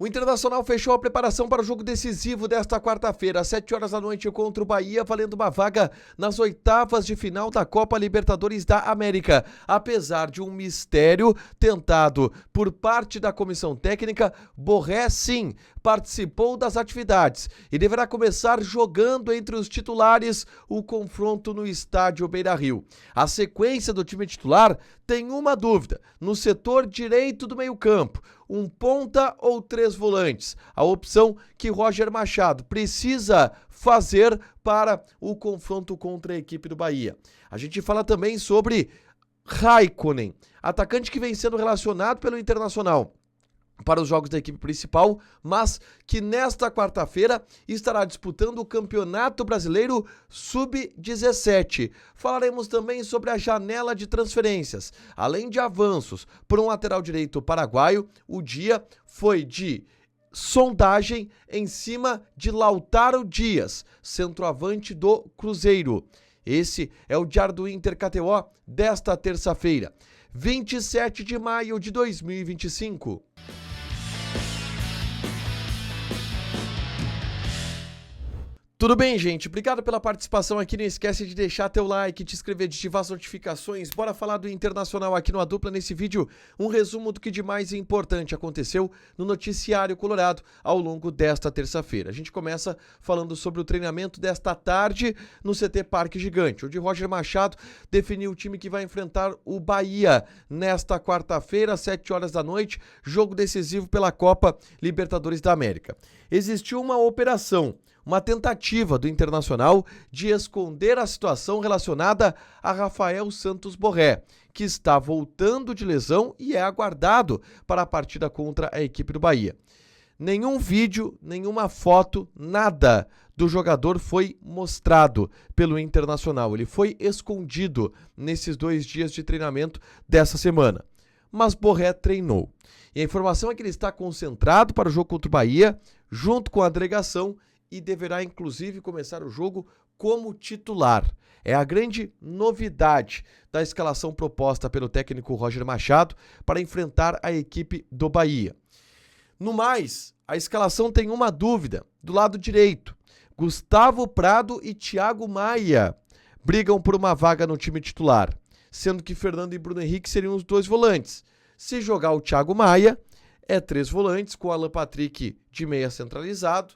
O Internacional fechou a preparação para o jogo decisivo desta quarta-feira, às 7 horas da noite, contra o Bahia, valendo uma vaga nas oitavas de final da Copa Libertadores da América. Apesar de um mistério tentado por parte da comissão técnica, Borré, sim, participou das atividades e deverá começar jogando entre os titulares o confronto no estádio Beira-Rio. A sequência do time titular tem uma dúvida: no setor direito do meio-campo, um ponta ou 3 volantes? A opção que Roger Machado precisa fazer para o confronto contra a equipe do Bahia. A gente fala também sobre Raikkonen, atacante que vem sendo relacionado pelo Internacional para os jogos da equipe principal, mas que nesta quarta-feira estará disputando o Campeonato Brasileiro Sub-17. Falaremos também sobre a janela de transferências. Além de avanços por um lateral direito paraguaio, o dia foi de sondagem em cima de Lautaro Dias, centroavante do Cruzeiro. Esse é o Diário do Inter KTO desta terça-feira, 27 de maio de 2025. Tudo bem, gente? Obrigado pela participação aqui. Não esquece de deixar teu like, te inscrever, de ativar as notificações. Bora falar do Internacional aqui no A Dupla. Nesse vídeo, um resumo do que de mais importante aconteceu no noticiário colorado ao longo desta terça-feira. A gente começa falando sobre o treinamento desta tarde no CT Parque Gigante, onde Roger Machado definiu o time que vai enfrentar o Bahia nesta quarta-feira, às 7 horas da noite, jogo decisivo pela Copa Libertadores da América. Existiu uma operação, uma tentativa do Internacional de esconder a situação relacionada a Rafael Santos Borré, que está voltando de lesão e é aguardado para a partida contra a equipe do Bahia. Nenhum vídeo, nenhuma foto, nada do jogador foi mostrado pelo Internacional. Ele foi escondido nesses 2 dias de treinamento dessa semana. Mas Borré treinou. E a informação é que ele está concentrado para o jogo contra o Bahia, junto com a delegação, e deverá inclusive começar o jogo como titular. É a grande novidade da escalação proposta pelo técnico Roger Machado para enfrentar a equipe do Bahia. No mais, a escalação tem uma dúvida. Do lado direito, Gustavo Prado e Thiago Maia brigam por uma vaga no time titular, sendo que Fernando e Bruno Henrique seriam os 2 volantes. Se jogar o Thiago Maia, é 3 volantes, com Alan Patrick de meia centralizado,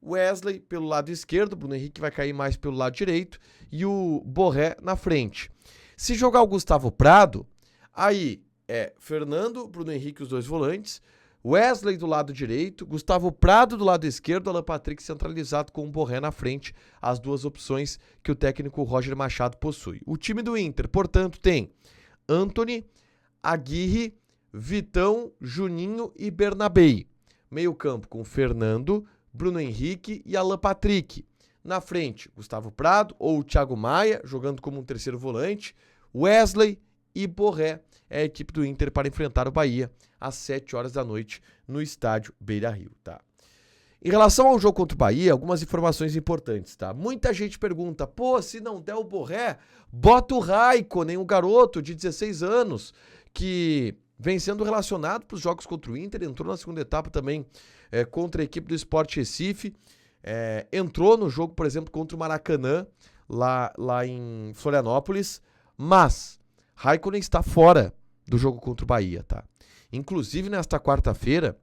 Wesley pelo lado esquerdo, Bruno Henrique vai cair mais pelo lado direito e o Borré na frente. Se jogar o Gustavo Prado, aí é Fernando, Bruno Henrique os 2 volantes, Wesley do lado direito, Gustavo Prado do lado esquerdo, Alan Patrick centralizado com o Borré na frente, as 2 opções que o técnico Roger Machado possui. O time do Inter, portanto, tem Antony, Aguirre, Vitão, Juninho e Bernabei. Meio campo com Fernando, Bruno Henrique e Alan Patrick. Na frente, Gustavo Prado ou Thiago Maia, jogando como um 3º volante, Wesley e Borré. É a equipe do Inter para enfrentar o Bahia às 7 horas da noite no estádio Beira-Rio, tá? Em relação ao jogo contra o Bahia, algumas informações importantes, tá? Muita gente pergunta, pô, se não der o Borré, bota o Raikkonen, um garoto de 16 anos, que vem sendo relacionado para os jogos contra o Inter, entrou na segunda etapa também contra a equipe do Sport Recife, entrou no jogo, por exemplo, contra o Maracanã, lá em Florianópolis, mas Raikkonen está fora do jogo contra o Bahia, tá? Inclusive, nesta quarta-feira,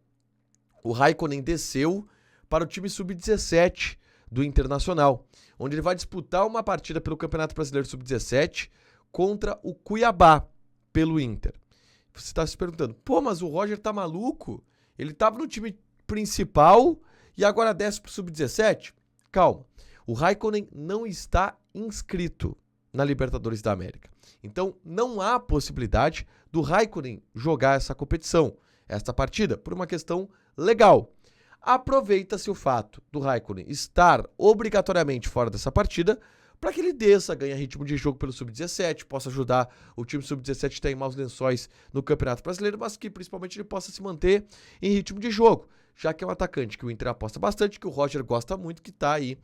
o Raikkonen desceu para o time Sub-17 do Internacional, onde ele vai disputar uma partida pelo Campeonato Brasileiro Sub-17 contra o Cuiabá, pelo Inter. Você está se perguntando, pô, mas o Roger tá maluco? Ele estava no time principal e agora desce pro Sub-17? Calma, o Raikkonen não está inscrito na Libertadores da América. Então não há possibilidade do Raikkonen jogar essa competição, esta partida, por uma questão legal. Aproveita-se o fato do Raikkonen estar obrigatoriamente fora dessa partida para que ele desça, ganhe ritmo de jogo pelo Sub-17, possa ajudar o time Sub-17 a ter maus lençóis no Campeonato Brasileiro, mas que principalmente ele possa se manter em ritmo de jogo, já que é um atacante que o Inter aposta bastante, que o Roger gosta muito, que está aí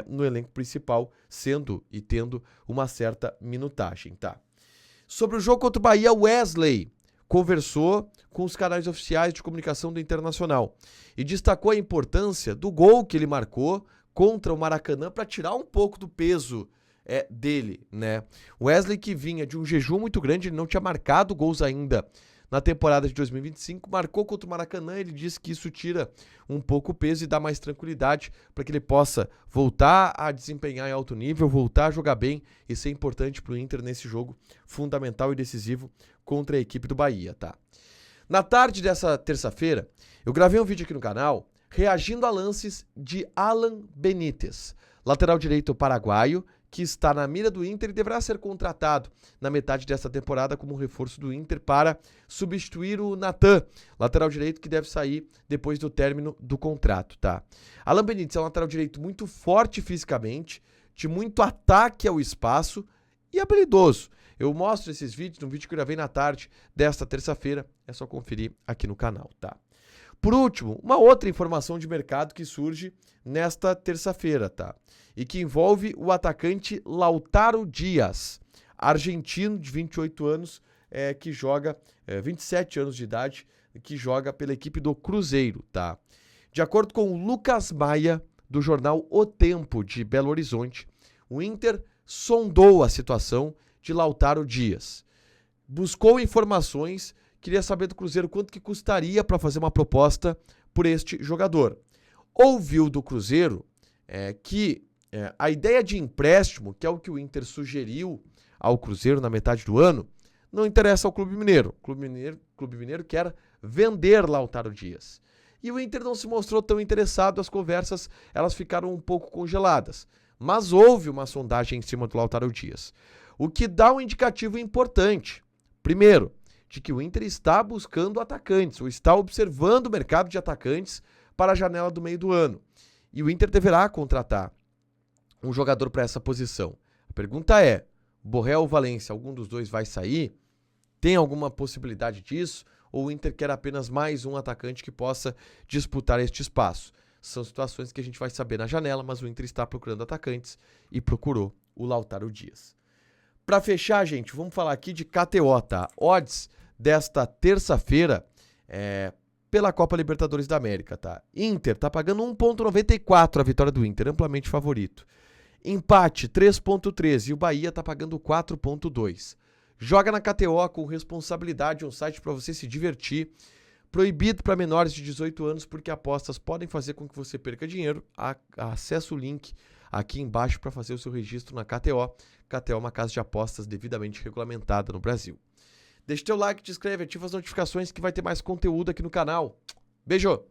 no elenco principal, sendo e tendo uma certa minutagem, tá? Sobre o jogo contra o Bahia, Wesley conversou com os canais oficiais de comunicação do Internacional e destacou a importância do gol que ele marcou contra o Maracanã para tirar um pouco do peso dele, né? Wesley, que vinha de um jejum muito grande, ele não tinha marcado gols ainda na temporada de 2025, marcou contra o Maracanã. Ele disse que isso tira um pouco o peso e dá mais tranquilidade para que ele possa voltar a desempenhar em alto nível, voltar a jogar bem e ser importante para o Inter nesse jogo fundamental e decisivo contra a equipe do Bahia, tá? Na tarde dessa terça-feira, eu gravei um vídeo aqui no canal reagindo a lances de Alan Benítez, lateral direito paraguaio, que está na mira do Inter e deverá ser contratado na metade dessa temporada como um reforço do Inter para substituir o Natan, lateral direito que deve sair depois do término do contrato, tá? Alan Benítez é um lateral direito muito forte fisicamente, de muito ataque ao espaço e habilidoso. Eu mostro esses vídeos no vídeo que eu gravei na tarde desta terça-feira, é só conferir aqui no canal, tá? Por último, uma outra informação de mercado que surge nesta terça-feira, tá? E que envolve o atacante Lautaro Dias, argentino de 28 anos, que joga, 27 anos de idade, que joga pela equipe do Cruzeiro, tá? De acordo com o Lucas Maia, do jornal O Tempo de Belo Horizonte, o Inter sondou a situação de Lautaro Dias. Buscou informações, queria saber do Cruzeiro quanto que custaria para fazer uma proposta por este jogador. Ouviu do Cruzeiro que a ideia de empréstimo, que é o que o Inter sugeriu ao Cruzeiro na metade do ano, não interessa ao Clube Mineiro. O Clube Mineiro quer vender Lautaro Dias. E o Inter não se mostrou tão interessado, as conversas elas ficaram um pouco congeladas. Mas houve uma sondagem em cima do Lautaro Dias, o que dá um indicativo importante. Primeiro, de que o Inter está buscando atacantes, ou está observando o mercado de atacantes para a janela do meio do ano. E o Inter deverá contratar um jogador para essa posição. A pergunta é, Borré ou Valência, algum dos dois vai sair? Tem alguma possibilidade disso? Ou o Inter quer apenas mais um atacante que possa disputar este espaço? São situações que a gente vai saber na janela, mas o Inter está procurando atacantes e procurou o Lautaro Dias. Para fechar, gente, vamos falar aqui de KTO, tá? Odds desta terça-feira pela Copa Libertadores da América, tá? Inter tá pagando 1,94 a vitória do Inter, amplamente favorito. Empate 3,13 e o Bahia tá pagando 4,2. Joga na KTO com responsabilidade, um site para você se divertir. Proibido para menores de 18 anos porque apostas podem fazer com que você perca dinheiro. Acesse o link aqui embaixo para fazer o seu registro na KTO. KTO é uma casa de apostas devidamente regulamentada no Brasil. Deixa teu like, te inscreve, ativa as notificações que vai ter mais conteúdo aqui no canal. Beijo!